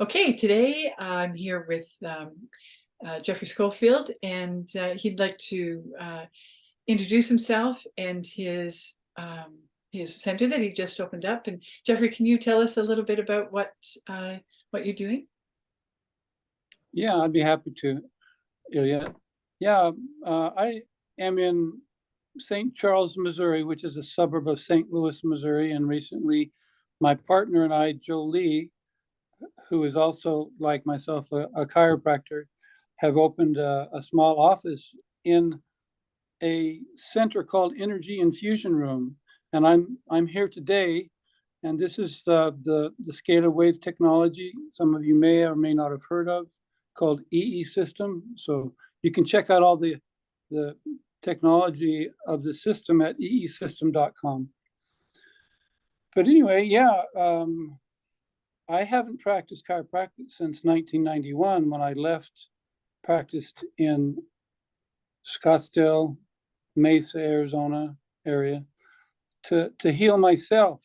Okay, today I'm here with Jeffory Schofield, and he'd like to introduce himself and his center that he just opened up. And Jeffory, can you tell us a little bit about what you're doing? Yeah, I'd be happy to, Illia. Yeah, I am in St. Charles, Missouri, which is a suburb of St. Louis, Missouri. And recently, my partner and I, Joe Lee, who is also, like myself, a chiropractor, have opened a small office in a center called Energy Infusion Room. And I'm here today, and this is the scalar wave technology some of you may or may not have heard of, called EE system. So you can check out all the technology of the system at eesystem.com. But anyway, yeah, I haven't practiced chiropractic since 1991 when I practiced in Scottsdale, Mesa, Arizona area to heal myself.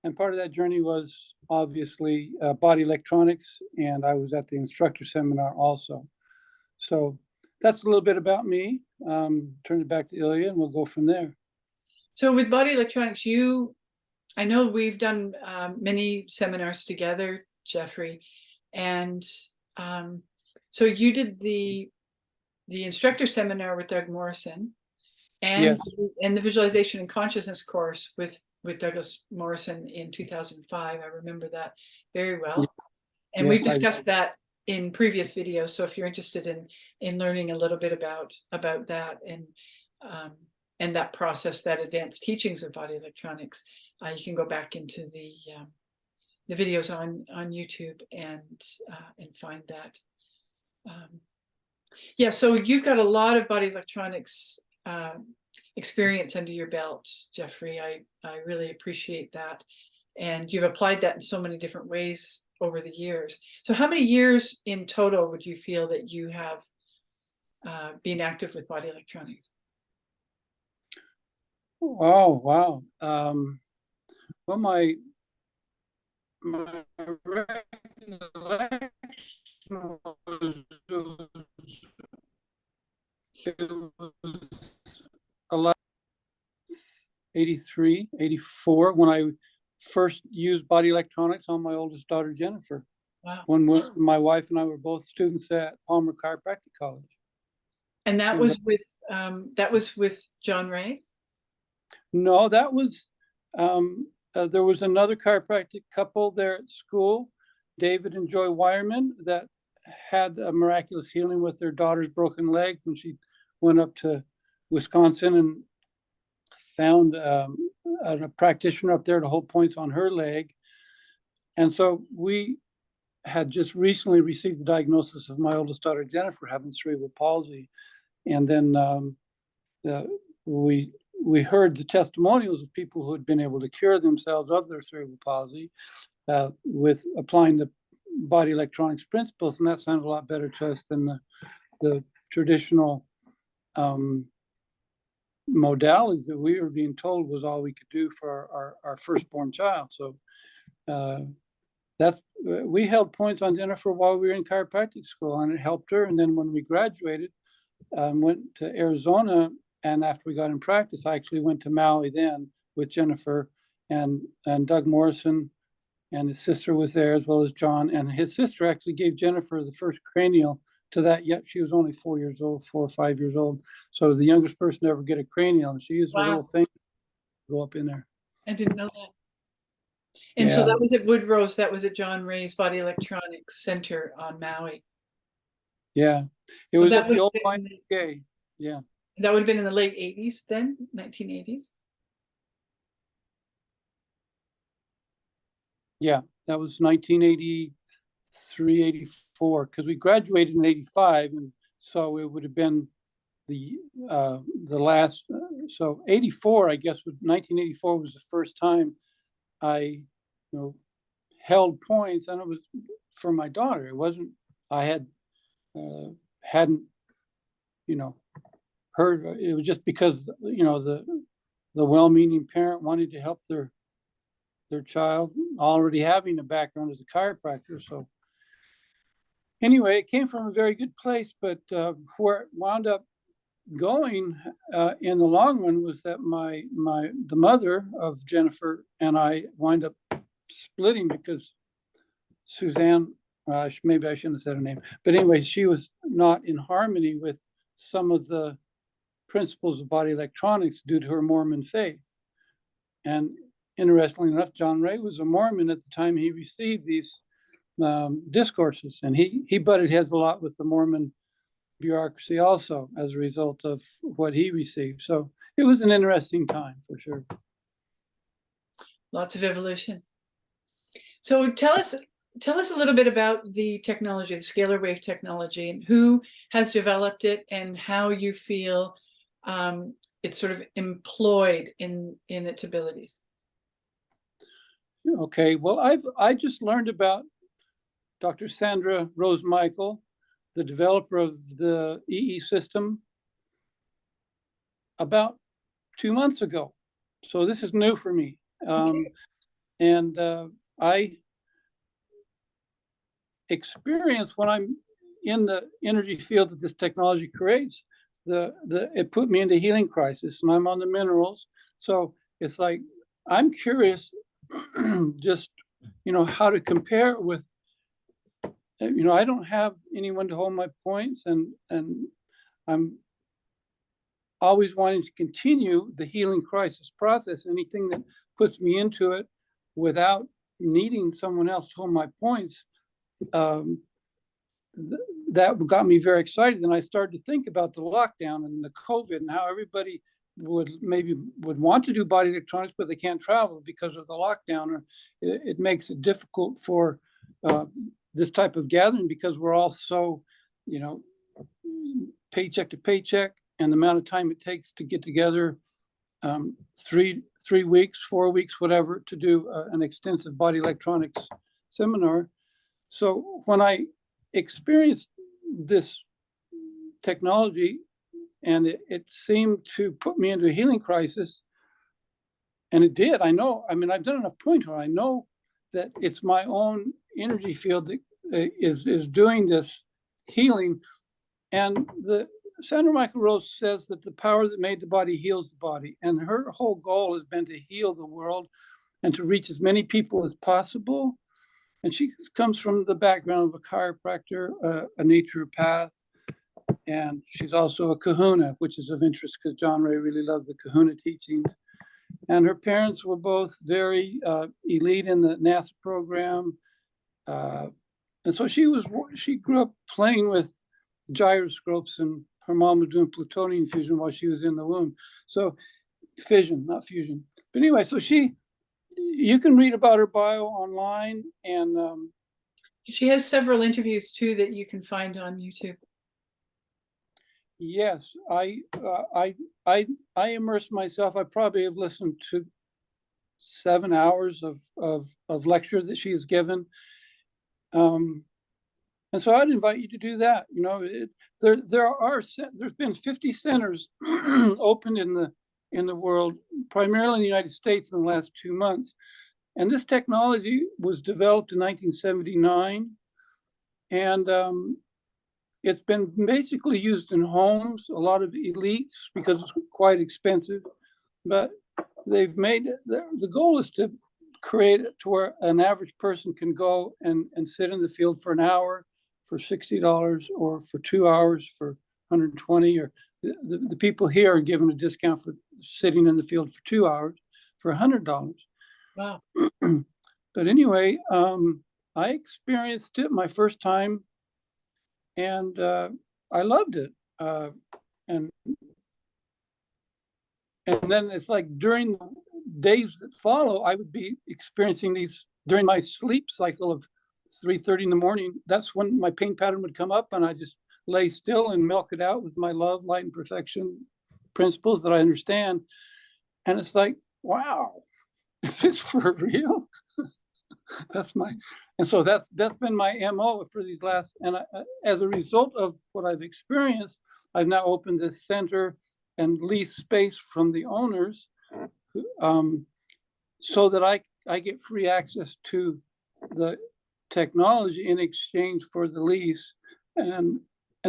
And part of that journey was obviously body electronics, and I was at the instructor seminar also. So that's a little bit about me. Turn it back to Illia, and we'll go from there. So with body electronics, I know we've done many seminars together, Jeffory, and so you did the instructor seminar with Doug Morrison, and Yes. and the visualization and consciousness course with Douglas Morrison in 2005. I remember that very well. And Yes, we've discussed that in previous videos. So if you're interested in learning a little bit about that and that process, that advanced teachings of body electronics, you can go back into the videos on YouTube and find that. Yeah, so you've got a lot of body electronics experience under your belt, Jeffory. I really appreciate that. And you've applied that in so many different ways over the years. So how many years in total would you feel that you have been active with body electronics? Oh, wow. Well, my recollection was, it was a lot, 83, 84, when I first used body electronics on my oldest daughter, Jennifer. Wow. When my wife and I were both students at Palmer Chiropractic College. And that was with John Ray? No, that was, there was another chiropractic couple there at school, David and Joy Wireman, that had a miraculous healing with their daughter's broken leg when she went up to Wisconsin and found a practitioner up there to hold points on her leg. And so we had just recently received the diagnosis of my oldest daughter, Jennifer, having cerebral palsy. And then we heard the testimonials of people who had been able to cure themselves of their cerebral palsy with applying the body electronics principles. And that sounded a lot better to us than the traditional modalities that we were being told was all we could do for our firstborn child. So we held points on Jennifer while we were in chiropractic school, and it helped her. And then when we graduated, went to Arizona, and after we got in practice, I actually went to Maui then with Jennifer and Doug Morrison, and his sister was there, as well as John. And his sister actually gave Jennifer the first cranial to that, yet she was only 4 or 5 years old. So the youngest person to ever get a cranial, and she used her little thing to go up in there. I didn't know that. And so that was at Woodrose, that was at John Ray's Body Electronics Center on Maui. Yeah, it was at the old YMCA. Yeah. That would have been in the late 80s then, 1980s? Yeah, that was 1983, 84, because we graduated in 85, and so it would have been the last. So 84, I guess, 1984 was the first time I, held points, and it was for my daughter. It wasn't. I hadn't, heard. It was just because the well-meaning parent wanted to help their child, already having a background as a chiropractor. So anyway, it came from a very good place, but where it wound up going in the long run was that the mother of Jennifer and I wind up splitting because Suzanne, maybe I shouldn't have said her name, but anyway, she was not in harmony with some of the principles of body electronics due to her Mormon faith. And interestingly enough, John Ray was a Mormon at the time he received these discourses, and he butted heads a lot with the Mormon bureaucracy also as a result of what he received. So it was an interesting time for sure. Lots of evolution. So tell us a little bit about the technology, the scalar wave technology, and who has developed it and how you feel it's sort of employed in its abilities. Okay, well, I just learned about Dr. Sandra Rose Michael, the developer of the EE system, about 2 months ago. So this is new for me. And I experience when I'm in the energy field that this technology creates, it put me into healing crisis, and I'm on the minerals. So it's like, I'm curious just, how to compare with, I don't have anyone to hold my points, and I'm always wanting to continue the healing crisis process. Anything that puts me into it without needing someone else to hold my points, that got me very excited. And I started to think about the lockdown and the COVID and how everybody would want to do body electronics, but they can't travel because of the lockdown, or it makes it difficult for this type of gathering because we're all so, paycheck to paycheck, and the amount of time it takes to get together 3 weeks, 4 weeks, whatever, to do an extensive body electronics seminar. So when I experienced this technology, and it seemed to put me into a healing crisis, and it did. I've done enough pointer. I know that it's my own energy field that is doing this healing. And the Sandra Michael Rose says that the power that made the body heals the body. And her whole goal has been to heal the world and to reach as many people as possible. And she comes from the background of a chiropractor, a naturopath, and she's also a kahuna, which is of interest because John Ray really loved the kahuna teachings. And her parents were both very elite in the NASA program. And so she grew up playing with gyroscopes, and her mom was doing plutonium fusion while she was in the womb. So fission, not fusion. But anyway, so you can read about her bio online, and she has several interviews too that you can find on YouTube. Yes, I immersed myself. I probably have listened to 7 hours of lecture that she has given. And so I'd invite you to do that. There's been 50 centers opened in the world, primarily in the United States, in the last 2 months. And this technology was developed in 1979, and it's been basically used in homes, a lot of elites, because it's quite expensive. But they've made it, the goal is to create it to where an average person can go and sit in the field for an hour for $60, or for 2 hours for $120, or the people here are given a discount for sitting in the field for 2 hours for $100. Wow. But anyway, I experienced it my first time, and I loved it. And then it's like during the days that follow, I would be experiencing these during my sleep cycle of 3:30 in the morning. That's when my pain pattern would come up, and I just lay still and milk it out with my love, light, and perfection principles that I understand. And it's like, wow, is this for real? So that's been my MO for these last, and as a result of what I've experienced, I've now opened this center and leased space from the owners, so that I get free access to the technology in exchange for the lease. and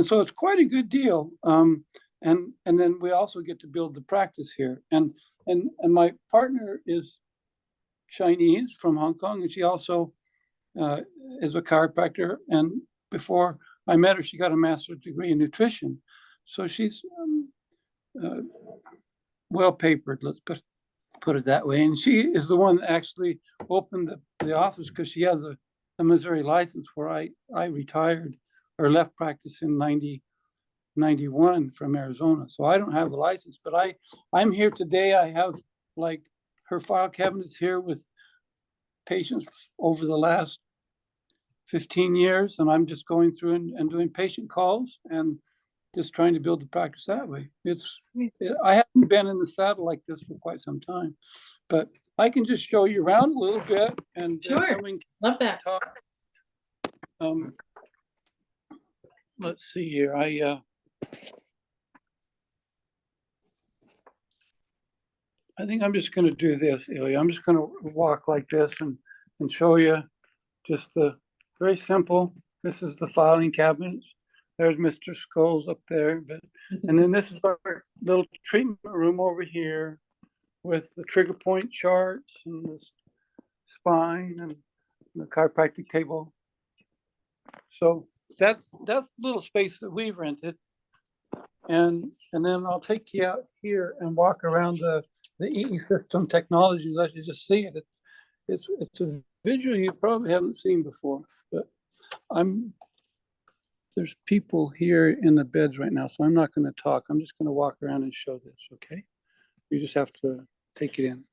so it's quite a good deal. And then we also get to build the practice here. And my partner is Chinese from Hong Kong, and she also is a chiropractor. And before I met her, she got a master's degree in nutrition. So she's well papered, let's put it that way. And she is the one that actually opened the office, because she has a Missouri license, where I retired or left practice in 91 from Arizona. So I don't have a license, but I'm here today. I have like her file cabinets here with patients over the last 15 years. And I'm just going through and doing patient calls and just trying to build the practice that way. I haven't been in the saddle like this for quite some time, but I can just show you around a little bit, and Sure. Love that. Talk. Let's see here. I think I'm just going to do this, Ilya. I'm just going to walk like this and show you just the very simple. This is the filing cabinets. There's Mr. Scholes up there. And then this is our little treatment room over here with the trigger point charts and the spine and the chiropractic table. So that's the little space that we've rented. And then I'll take you out here and walk around the EE system technology. Let you just see it. It's a visual you probably haven't seen before, but there's people here in the beds right now, so I'm not going to talk. I'm just going to walk around and show this, okay? You just have to take it in.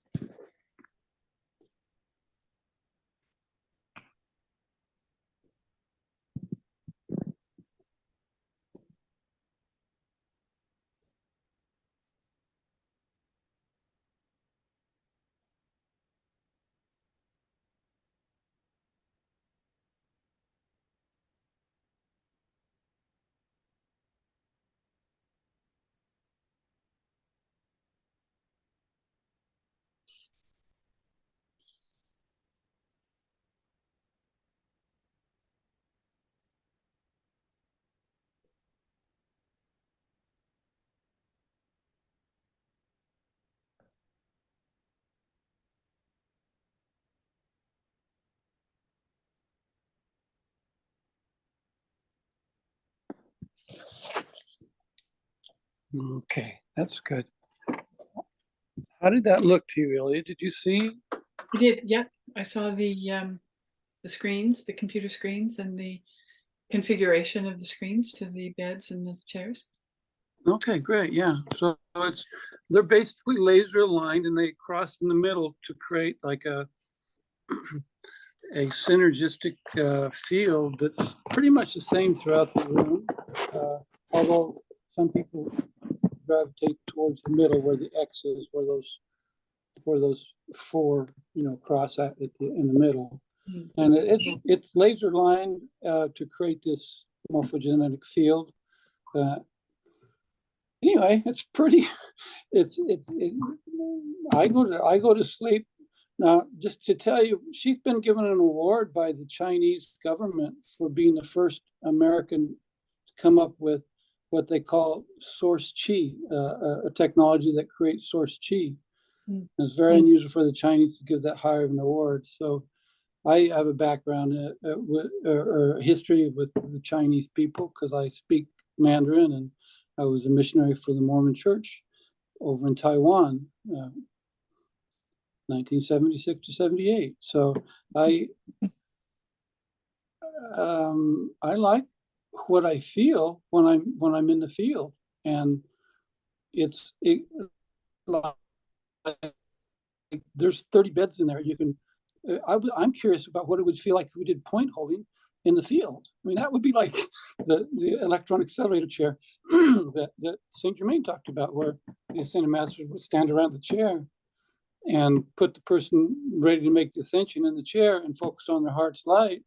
Okay, that's good. How did that look to you, Ilya? Did you see? You did, yeah. I saw the screens, the computer screens, and the configuration of the screens to the beds and the chairs. Okay, great. Yeah. So they're basically laser aligned, and they cross in the middle to create like a synergistic field that's pretty much the same throughout the room. Although some people gravitate towards the middle where the X is, where those four, cross in the middle. Mm-hmm. And it's laser lined to create this morphogenetic field. Anyway, it's pretty. I go to sleep now. Just to tell you, she's been given an award by the Chinese government for being the first American to come up with what they call source chi, a technology that creates source chi. Mm. It's very unusual for the Chinese to give that high of an award. So I have a background or history with the Chinese people because I speak Mandarin, and I was a missionary for the Mormon Church over in Taiwan, 1976 to 78. So I like what I feel when I'm in the field, and there's 30 beds in there. You can. I'm curious about what it would feel like if we did point holding in the field. I mean, that would be like the electron accelerator chair that St. Germain talked about, where the ascended master would stand around the chair and put the person ready to make the ascension in the chair and focus on their heart's light,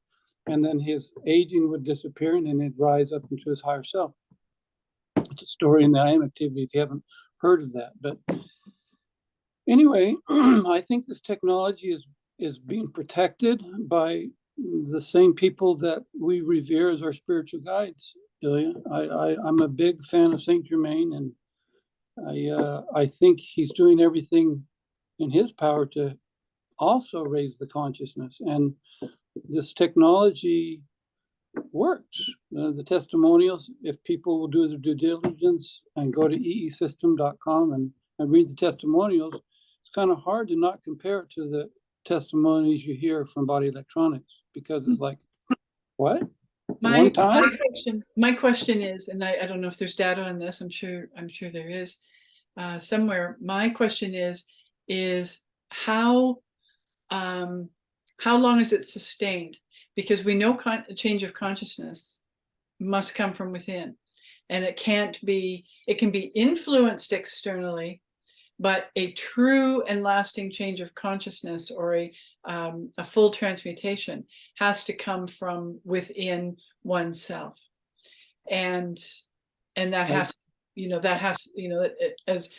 and then his aging would disappear and then he'd rise up into his higher self. It's a story in the I Am activity if you haven't heard of that. But anyway, I think this technology is being protected by the same people that we revere as our spiritual guides, Ilya. I'm a big fan of Saint Germain, and I think he's doing everything in his power to also raise the consciousness. And this technology works. The testimonials, if people will do their due diligence and go to eesystem.com and read the testimonials, it's kind of hard to not compare it to the testimonies you hear from Body Electronics, because it's like, what? My question is, and I don't know if there's data on this. I'm sure there is somewhere. My question is how long is it sustained? Because we know change of consciousness must come from within, and it can be influenced externally, but a true and lasting change of consciousness, or a full transmutation, has to come from within oneself. And that has, as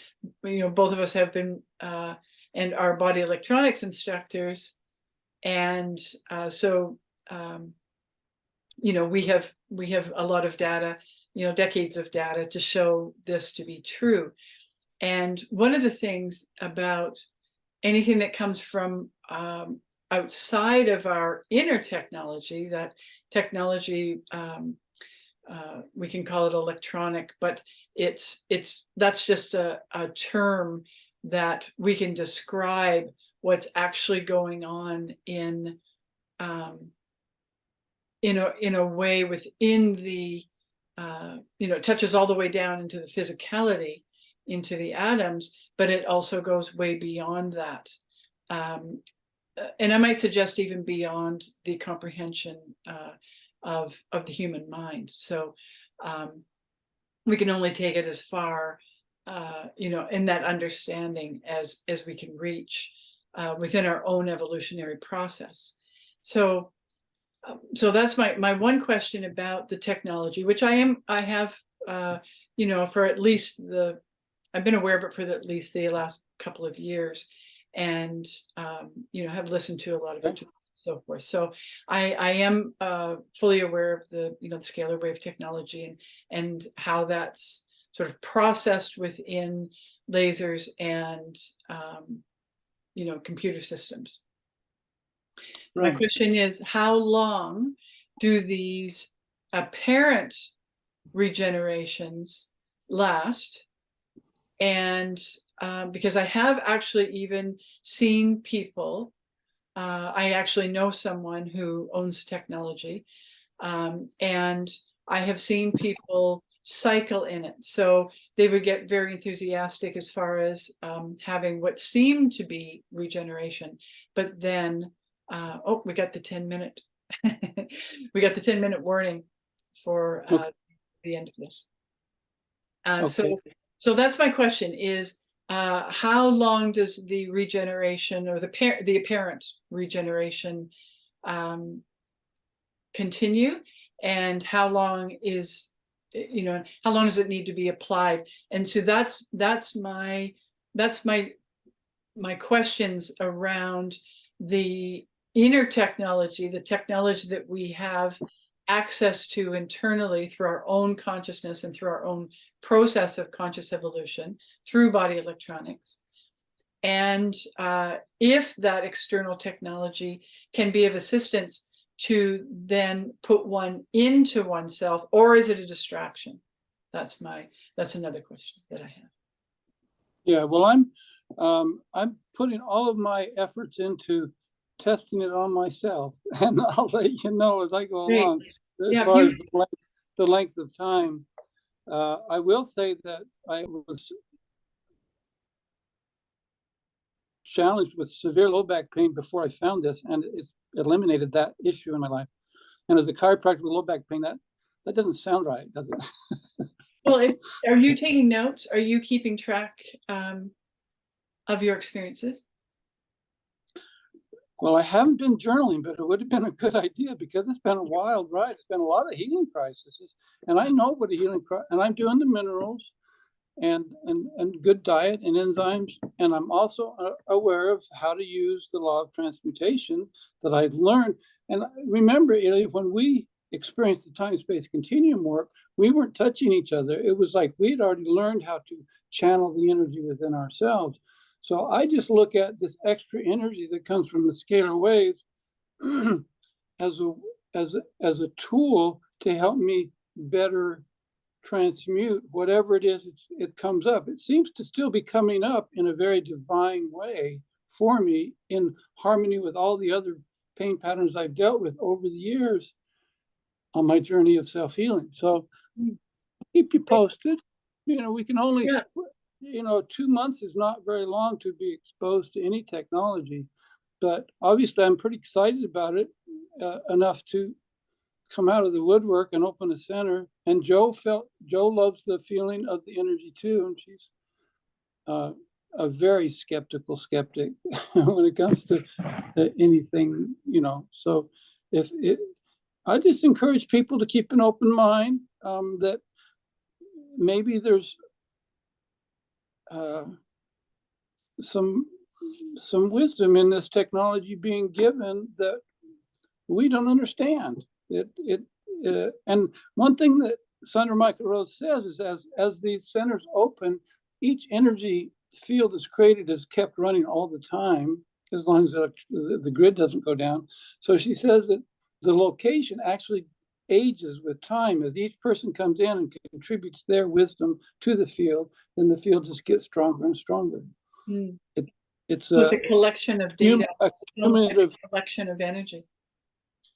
both of us have been and our body electronics instructors, and so we have a lot of data, decades of data to show this to be true. And one of the things about anything that comes from outside of our inner technology, that technology, we can call it electronic, but that's just a term that we can describe what's actually going on in a way within the it touches all the way down into the physicality, into the atoms, but it also goes way beyond that, and I might suggest even beyond the comprehension of the human mind. So we can only take it as far in that understanding as we can reach within our own evolutionary process. So that's my one question about the technology, which I have for at least I've been aware of it for at least the last couple of years, and have listened to a lot of it and so forth. So I am fully aware of the the scalar wave technology and how that's sort of processed within lasers and computer systems. Right. My question is, how long do these apparent regenerations last? And because I have actually even seen people, I actually know someone who owns technology, and I have seen people cycle in it. So they would get very enthusiastic as far as having what seemed to be regeneration, but then we got the 10-minute we got the 10-minute warning for the end of this. Okay. So that's my question, is how long does the regeneration, or the apparent regeneration, continue, and how long how long does it need to be applied? And so that's my questions around the inner technology, the technology that we have access to internally through our own consciousness and through our own process of conscious evolution through body electronics. And if that external technology can be of assistance to then put one into oneself, or is it a distraction? That's another question that I have. Yeah, well, I'm putting all of my efforts into testing it on myself, and I'll let you know as I go along. As far as the length of time, I will say that I was challenged with severe low back pain before I found this, and it's eliminated that issue in my life. And as a chiropractor with low back pain, that doesn't sound right, does it? Well, are you taking notes? Are you keeping track of your experiences? Well, I haven't been journaling, but it would have been a good idea, because it's been a wild ride. It's been a lot of healing processes, and I know what a healing, and I'm doing the minerals, and good diet and enzymes. And I'm also aware of how to use the law of transmutation that I've learned. And remember, Illia, when we experienced the time-space continuum warp, we weren't touching each other. It was like we'd already learned how to channel the energy within ourselves. So I just look at this extra energy that comes from the scalar waves as a tool to help me better transmute whatever it is it comes up. It seems to still be coming up in a very divine way for me, in harmony with all the other pain patterns I've dealt with over the years on my journey of self-healing. So keep you posted. We can only, 2 months is not very long to be exposed to any technology, but obviously I'm pretty excited about it, enough to come out of the woodwork and open a center. And Joe loves the feeling of the energy too, and she's a very skeptical skeptic when it comes to anything, So I just encourage people to keep an open mind, that maybe there's some wisdom in this technology being given that we don't understand. And one thing that Sandra Michael Rose says is, as these centers open, each energy field is created is kept running all the time, as long as the grid doesn't go down. So she says that the location actually ages with time. As each person comes in and contributes their wisdom to the field, then the field just gets stronger and stronger. It's a collection of data, a collection of energy.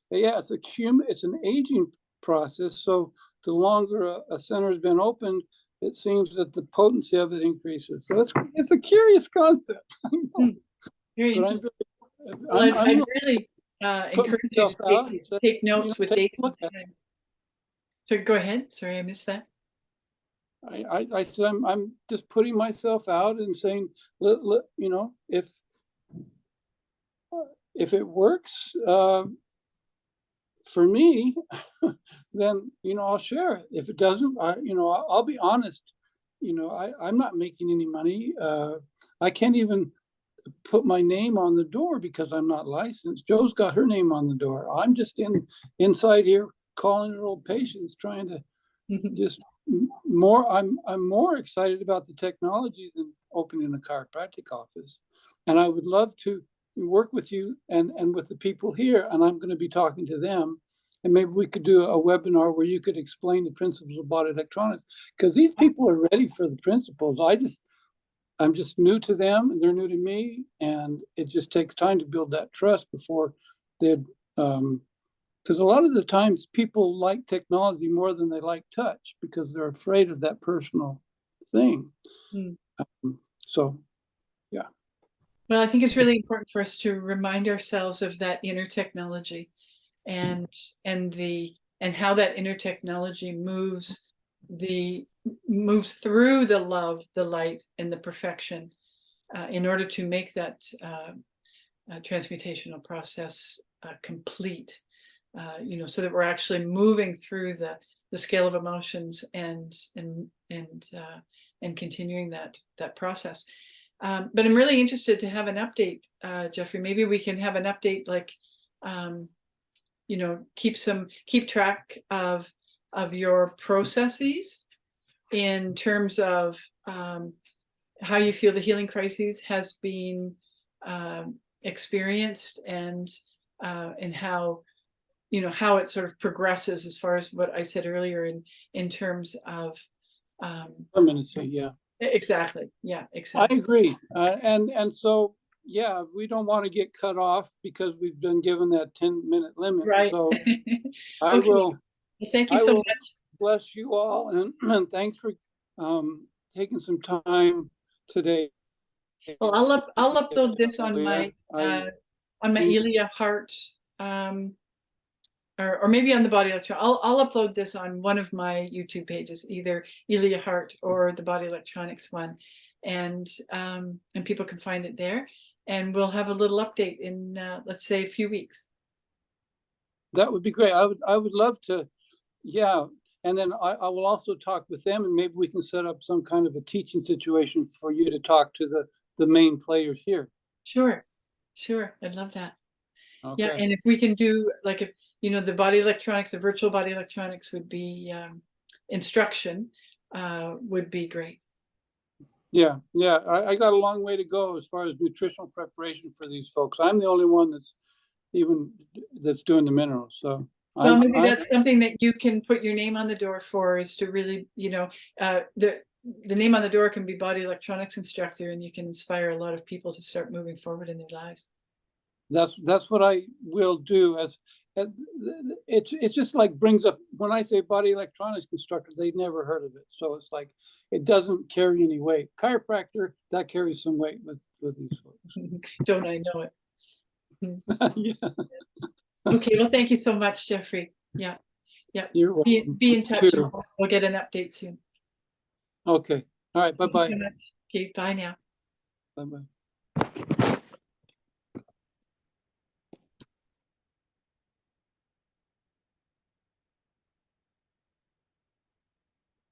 Yeah, it's an aging process. So the longer a center has been opened, it seems that the potency of it increases. So it's a curious concept. Very interesting. I really encourage you to take notes with dates. So go ahead. Sorry, I missed that. I said I'm just putting myself out and saying, if it works for me, then I'll share it. If it doesn't, I'll be honest. I'm not making any money. I can't even put my name on the door because I'm not licensed. Joe's got her name on the door. I'm just inside here calling her old patients, trying to just more. I'm more excited about the technology than opening a chiropractic office, and I would love to work with you and with the people here, and I'm going to be talking to them, and maybe we could do a webinar where you could explain the principles of body electronics, because these people are ready for the principles. I'm just new to them and they're new to me, and it just takes time to build that trust before they'd because a lot of the times people like technology more than they like touch because they're afraid of that personal thing. So yeah. Well, I think it's really important for us to remind ourselves of that inner technology and how that inner technology moves through the love, the light, and the perfection in order to make that transmutational process complete. So that we're actually moving through the scale of emotions and continuing that process. But I'm really interested to have an update, Jeffory. Maybe we can have an update, like, keep track of your processes in terms of how you feel the healing crisis has been experienced, and how it sort of progresses as far as what I said earlier in terms of permanency. Yeah. Exactly. Yeah, exactly. I agree. And so, yeah, we don't want to get cut off because we've been given that 10-minute limit. Right. So I will. Thank you so much. Bless you all, and thanks for taking some time today. Well, I'll upload this on my Illia Heart, or maybe on the Body Electronics. I'll upload this on one of my YouTube pages, either Illia Heart or the Body Electronics one, and people can find it there. And we'll have a little update in let's say a few weeks. That would be great. I would love to, yeah. And then I will also talk with them, and maybe we can set up some kind of a teaching situation for you to talk to the main players here. Sure, I'd love that. Yeah, Okay. and if we can do, like, if, you know, the body electronics, the virtual body electronics would be instruction, would be great. Yeah, yeah. I got a long way to go as far as nutritional preparation for these folks. I'm the only one that's doing the minerals. So Well, maybe that's something that you can put your name on the door for, is to really, you know, the name on the door can be body electronics instructor, and you can inspire a lot of people to start moving forward in their lives. That's what I will do. As it's just like brings up, when I say body electronics instructor, they've never heard of it. So it's like, it doesn't carry any weight. Chiropractor, that carries some weight with these folks. Don't I know it? Yeah. Okay, well, thank you so much, Jeffory. Yeah. You're welcome. Be in touch. Too. We'll get an update soon. Okay. All right. Bye-bye. Okay, bye now. Bye-bye.